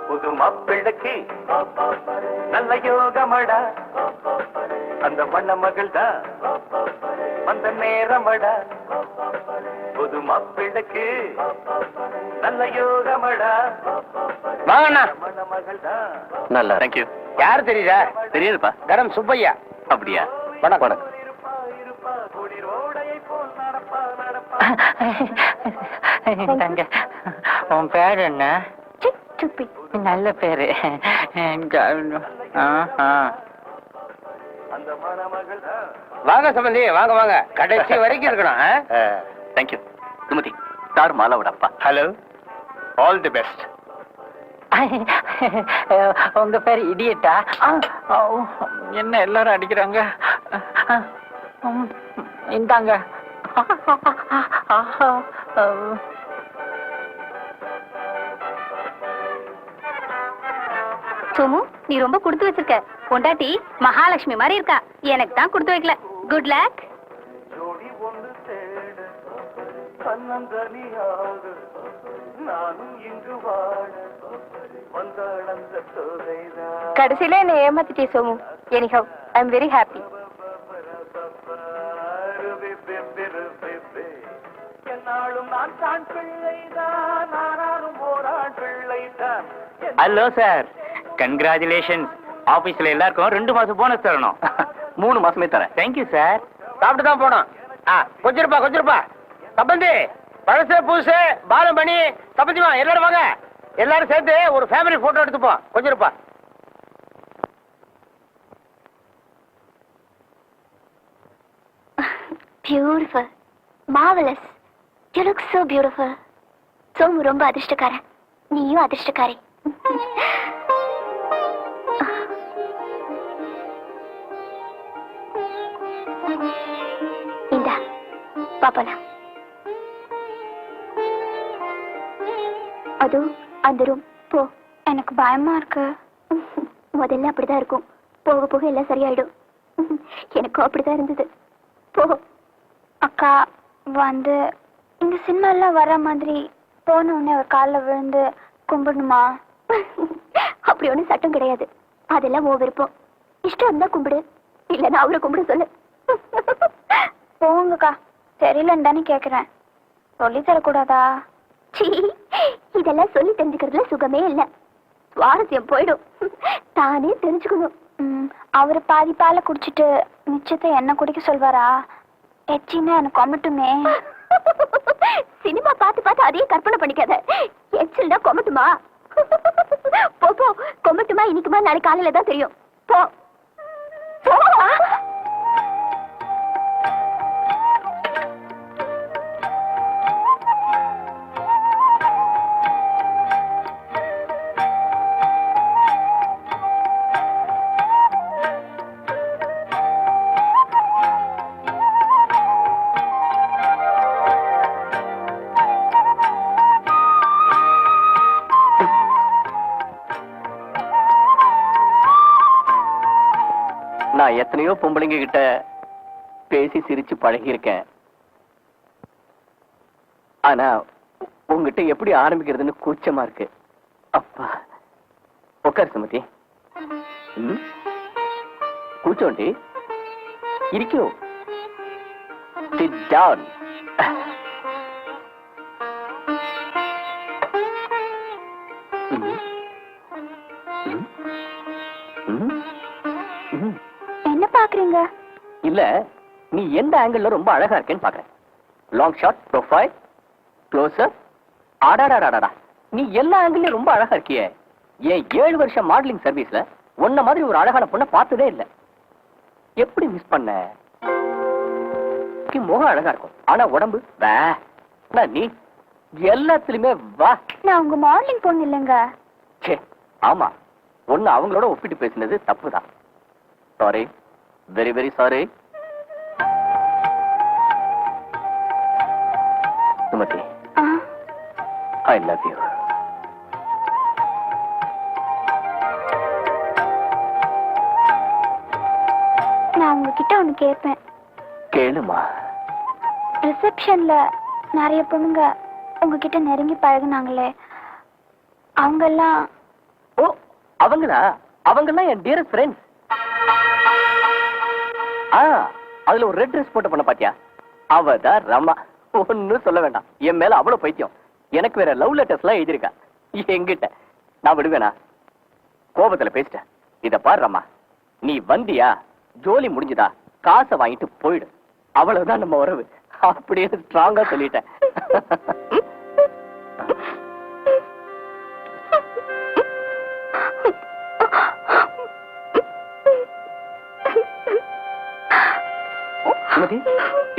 புது மாப்பிள்ளைக்கு நல்ல யோகமடா, அந்த வண்ண மகள் தான் வந்த நேரமடா. புது மாப்பிள்ளைக்கு நல்ல யோகமடா, வாங்கண்ணா. வண்ண மகள் தான். நல்லா. தேங்க்யூ. யாரு தெரியுதா? தெரியாதுப்பா. கரம் சுப்பையா. அப்படியா? வணக்கம் வணக்கம். உன் பேர் என்ன? நல்ல பேரு. வாங்க சம்பந்தி, வாங்க வாங்க. கடைசி வரைக்கும் இருக்கணும். தேங்க்யூ. சுமதி, ஸ்டார் மாலாவோட அப்பா. Hello, all the best. உங்க பேர் இடியட்டா? என்ன எல்லாரும் அடிக்கிறாங்க? இந்தாங்க. சோமு, நீ ரொம்ப கொடுத்து வச்சிருக்க. பொண்டாட்டி மகாலட்சுமி மாதிரி இருக்கா. எனக்கு தான் கொடுத்து வைக்கல. Good luck. கடைசியில என்ன ஏமாத்திட்டே Somu. Anyhow, I am very happy. Hello sir, congratulation. ஆபீஸ்ல எல்லாருக்கும் 2 மாசம் போனஸ் தரணும். 3 மாசமே தரேன். Thank you sir. சாப்பிட்டு தான் போனோம். கொஞ்சிருப்பா கொஞ்சிருப்பா. சம்பந்தி, பழசு புதுசு பாலம் பண்ணி சம்பந்திமா எல்லாரும் வாங்க. எல்லாரும் சேர்த்து ஒரு ஃபேமிலி போட்டோ எடுத்துப்போம். கொஞ்சிருப்பா. Beautiful, marvellous. You look so beautiful. Somu ரொம்ப அதிர்ஷ்டக்காரன். நீயும் அதிர்ஷ்டக்காரி. இந்தா பாப்பலாம். அது அந்த ரூம் போ. எனக்கு பயமா இருக்கு. முதல்ல அப்படிதான் இருக்கும். போக போக எல்லாம் சரியாயிடும். எனக்கும் அப்படிதான் இருந்தது. போ. அக்கா வந்து இந்த சினிமாலாம் வர மாதிரி போன உடனே அவர் காலில் விழுந்து கும்பிடணுமா? அப்படி ஒன்றும் சட்டம் கிடையாது. அதெல்லாம் ஓ விருப்பம். இஷ்டம் இருந்தா கும்பிடு, இல்லைன்னா அவரை கும்பிட சொல்லு. போங்கக்கா. தெரியலன்னு தானே கேட்குறேன். சொல்லி தரக்கூடாதா? இதெல்லாம் சொல்லி தெரிஞ்சுக்கிறதுல சுகமே இல்லை. சுவாரஸ்யம் போயிடும். தானே தெரிஞ்சுக்கணும். அவர் பாதி பாலை குடிச்சிட்டு மிச்சத்தை என்ன குடிக்க சொல்வாரா? எச்சின்னா எனக்கு கொமட்டுமே. சினிமா பார்த்து பார்த்து அதையே கற்பனை பண்ணிக்காத. எச்சில்னா கொமட்டுமா? போ போ. கொமட்டுமா இன்னைக்குமா நாளைக்கு காலையில தான் தெரியும். போ போ. நான் எத்தனையோ பொம்பளைங்க கிட்ட பேசி சிரிச்சு பழகி இருக்கேன். ஆனா உங்ககிட்ட எப்படி ஆரம்பிக்கிறதுன்னு கூச்சமா இருக்கு. அப்பா, உட்கார் சுமதி. கூச்சோண்டி இருக்கோ? Sit down. என்ன பாக்குறீங்க? இல்ல, நீ எந்த ஆங்கிள் ரொம்ப அழகா இருக்கேன்னு பாக்குறேன். Long shot, profile, closer. ஆடாடாடாடா, நீ எல்லா ஆங்கிள்லயும் ரொம்ப அழகா இருக்கியே. ஏன் 7 வருஷம் மாடலிங் சர்வீஸ்ல உன்ன மாதிரி ஒரு அழகான பொண்ணை பார்த்ததே இல்ல. எப்படி மிஸ் பண்ண? முகம் அழகா இருக்கும், ஆனா உடம்பு வே. நீ எல்லாத்துலயுமே வா. நான் உங்க மாடலிங் பொண்ணு இல்லைங்க. சே, ஆமா, ஒன்னு அவங்களோட ஒப்பிட்டு பேசினது தப்புதான். Sorry, very very sorry. Sumathi, I love you. நான் உங்ககிட்ட ஒண்ணு கேட்பேன். கேளுமா. ரிசப்ஷன்ல நிறைய பொண்ணுங்க உங்ககிட்ட நெருங்கி பழகுனாங்களே, அவங்கெல்லாம் ஓ, அவங்களா? அவங்கெல்லாம் என் டியரஸ்ட் ஃப்ரெண்ட்ஸ். அதுல ஒரு ரெட் ட்ரெஸ் போட்ட பொண்ண பாத்தியா? அவதான் ரமா. ஒன்னும் சொல்ல வேண்டாம், என் மேல அவ்வளவு பைத்தியம். எனக்கு வேற லவ் லெட்டர்ஸ் எல்லாம் எழுதிருக்கா என்கிட்ட. நான் விடுவேனா? கோபத்துல பேசிட்டேன். இத பாரு ரமா, நீ வந்தியா ஜோலி முடிஞ்சுதா, காசை வாங்கிட்டு போயிடு, அவ்வளவுதான் நம்ம உறவு. அப்படியே ஸ்ட்ராங்கா சொல்லிட்டேன்.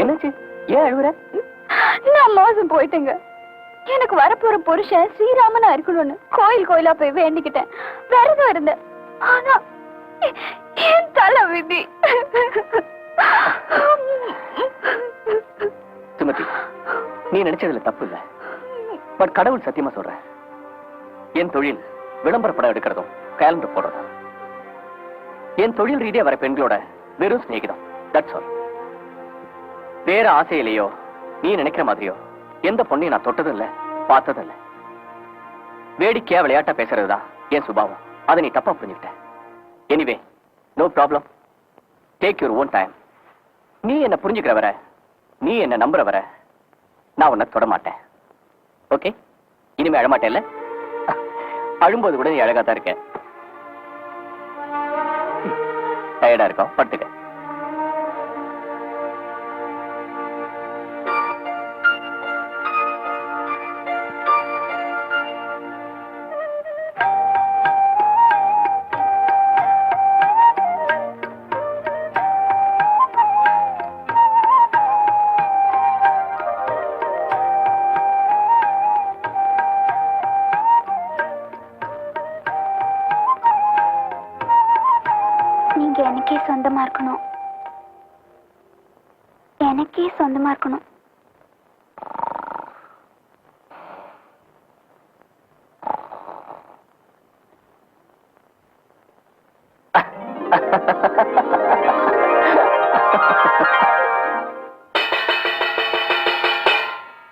என்னாச்சு? ஏன் அழுவுற? நான் மோசம் போயிட்டேங்க. எனக்கு வரப்போற புருஷன் ஸ்ரீராமனா இருக்கணும்னு கோயில் கோயிலா போய் வேண்டிக்கிட்டேன், விரதம் இருந்தேன். ஆனா என் தலை விதி. சுமதி, நீ நினைச்சதுல தப்பு இல்ல. பட் கடவுள் சத்தியமா சொல்றேன், என் தொழில் விளம்பர படம் எடுக்கிறதும் கேலண்டர் போடுறதும். என் தொழில் ரீதியா வர பெண்களோட வெறும் சிநேகிதம். That's all. வேற ஆசையிலையோ நீ நினைக்கிற மாதிரியோ எந்த பொண்ணையும் நான் தொட்டதும் இல்ல, பார்த்ததும் இல்ல. வேடிக்கையா விளையாட்டா பேசுறதுதான் என் சுபாவம். அதை நீ தப்பா புரிஞ்சுக்கிட்ட. Anyway, no problem. Take your own time. நீ என்ன புரிஞ்சுக்கிற வர, நீ என்ன நம்புற வர, நான் உன்னை தொட மாட்டேன். ஓகே? இனிமே அழமாட்டேன்ல? அழும்போது கூட நீ அழகா தான் இருக்க. டயர்டா இருக்கும், படுத்துக்க. நீங்க எனக்கே சொந்தமா இருக்கணும், எனக்கே சொந்தமா இருக்கணும்.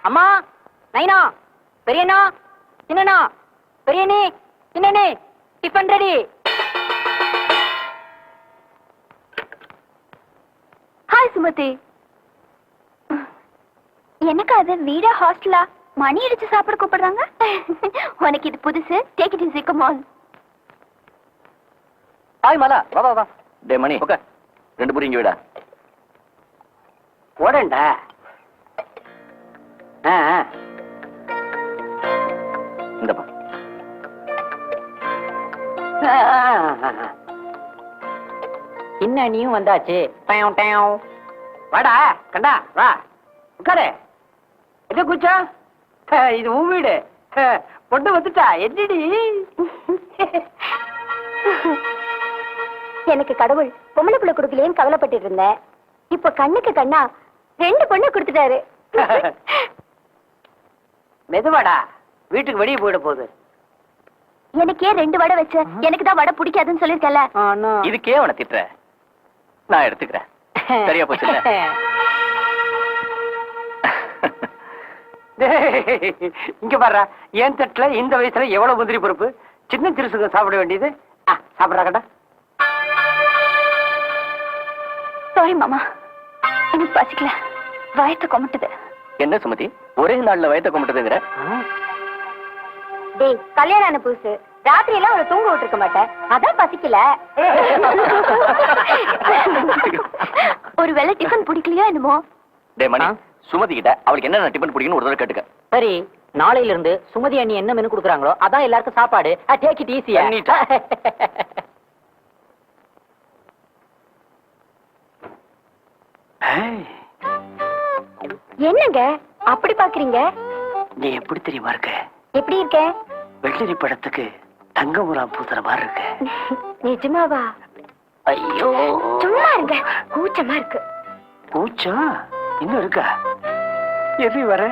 அம்மா, நைனா, Periyanna, சின்னண்ணா, பெரியண்ணே, சின்னண்ணே, tiffin ready. Hi Sumathi. எனக்கு அது வீடா ஹாஸ்டலா? மணி அடிச்சு சாப்பிட கூப்பிடுறாங்க. உனக்கு இது புதுசு. Take it easy, come on. Hi Mala, வா வா வா. டே மணி, ஓகே, 2 பூரி இங்க விடா. ஓடண்டா. இந்தப்பா. சின்ன நீயும் வந்தாச்சு. Time time. வாடா கண்டா, வா உட்காரு. என்ன கூச்சா? இது உன் வீடு. பொண்ணு வந்துட்டா. என்னடி? எனக்கு கடவுள் பொம்பளை பிள்ளை கொடுக்கலையேன்னு கவலைப்பட்டு இருந்தேன். இப்ப கண்ணுக்கு கண்ணா 2 பொண்ணை கொடுத்துட்டாரு. மெதுவாடா, வீட்டுக்கு வெளியே போயிட போகுது. எனக்கே 2 வடை வச்ச, எனக்கு தான் வடை பிடிக்காதுன்னு சொல்லிருக்கல. இதுக்கே அவனை திட்டுற? நான் எடுத்துக்கிறேன். சரியா போச்சு. இங்க பாரு, ஏன் தட்டுல இந்த வயசுல எவ்வளவு முந்திரி பருப்பு. சின்ன சிறுசுங்க சாப்பிட வேண்டியது. சாப்பிடுறா கண்டா. சாரி மாமா, எனக்கு பசிக்கல, வயத்தை கொமட்டுது. என்ன சுமதி, ஒரே நாள்ல வயத்தை கொண்டுதுங்கிற? டேய், கல்யாணம் ஆன புதுசு, ராத்திரி எல்லாம் ஒரு தூங்க விட்டுருக்க மாட்டேன், அதான் பசிக்கல. ஒருவேளை டிஃபன் பிடிக்கலையா என்னமோ? டே மணி, சுமதி கிட்ட அவளுக்கு என்ன டிஃபன் பிடிக்குன்னு ஒரு தடவை கேட்டுக்க. சரி, நாளையில இருந்து சுமதி அண்ணி என்ன மெனு கொடுக்குறாங்களோ அதான் எல்லாருக்கும் சாப்பாடு. டேக் இட் ஈஸியா. என்னங்க அப்படி பாக்குறீங்க? நீ எப்படி தெரியுமா இருக்க? எப்படி இருக்கேன்? வெள்ளரி படத்துக்கு தங்க முலாம் பூசுற மாதிரி இருக்கு. நிஜமாவா? ஐயோ, சும்மா இருங்க, கூச்சமா இருக்கு. கூச்சம் இன்னும் இருக்கா? எப்படி வர?